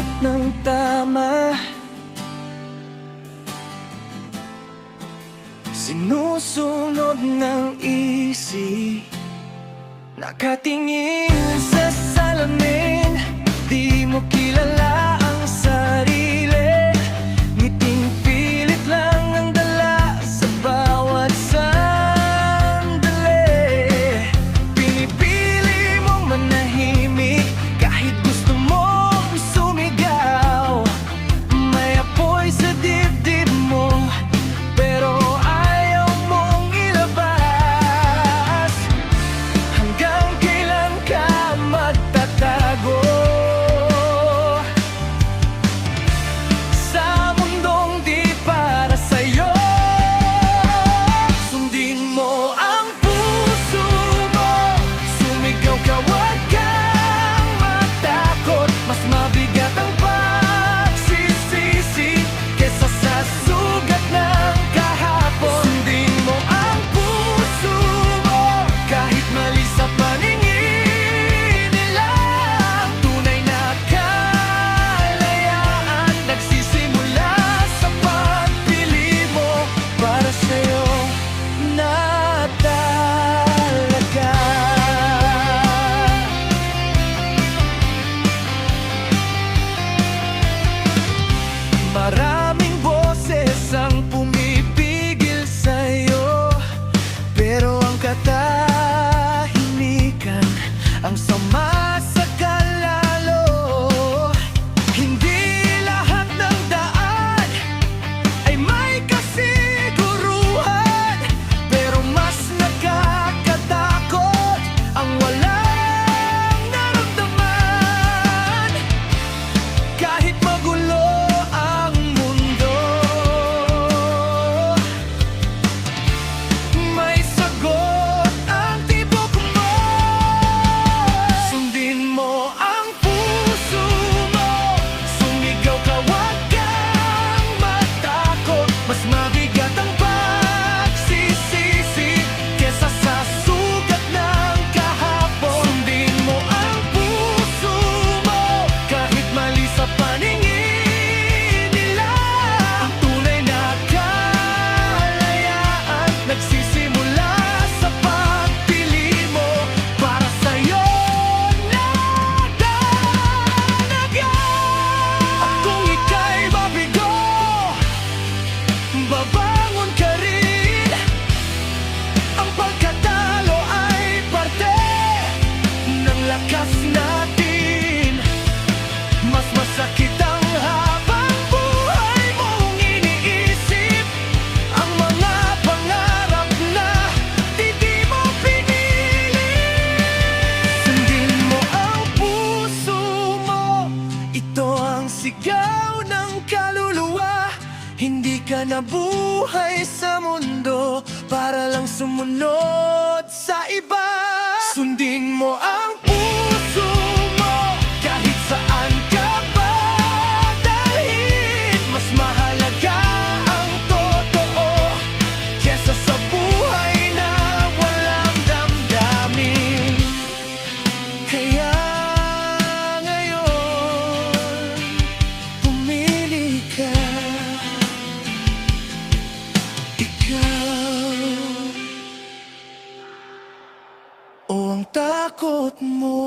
lahat ng tama. Sinusunod ng isip, nakatingin sa salamin. Di mo kilala ang sarili, ngiting pilit lang ang dala sa bawat sandali. Pinipili mong manahimik kahit gusto mong sumigaw. May apoy sa dibdib mo, pero ayaw mong ilabas. Hanggang kailan ka magtatago sa mundong di para sa'yo? Sundin mo ang puso mo, sumigaw ka, huwag kang matakot. Mas mabigat ang pagsisisi kesa sa sugat ng kahapon. Sundin mo ang puso mo, kahit mali sa paningin nila. Ang tunay na kalayaan nagsisimula sa pagpili mo para sa'yo na talaga. Maraming boses ang pumipigil sa'yo, pero ang katahimikan ang sama sa kalalo. Hindi lahat ng daan ay may kasiguruhan, pero mas nakakatakot ang walang naramdaman. Kahit magulo ang mundo, may sagot ang tibok mo. Sundin mo ang puso mo, sumigaw ka, huwag kang matakot. Mas mabigat ang pagsisisi kesa sa sugat ng kahapon. Sundin mo ang puso mo, kahit mali sa paningin nila. Ang tunay na kalayaan nagsisimula sa pagpili mo para sa'yo na talaga. At kung ika'y mabigo, babangon ka rin. Ang pagkatalo ay parte ng lakas natin. Mas masakit ang habang buhay mong iniisip ang mga pangarap na di mo pinili. Sundin mo ang puso mo, ito ang sigaw ng kaluluwa. Hindi ka nabuhay sa mundo para lang sumunod sa iba. Sundin mo ang puso mo, kahit saan ka pa dalhin. Mas mahalaga ang totoo kesa sa buhay na walang damdamin. Kaya ngayon, pumili ka. Ikaw o ang takot mo.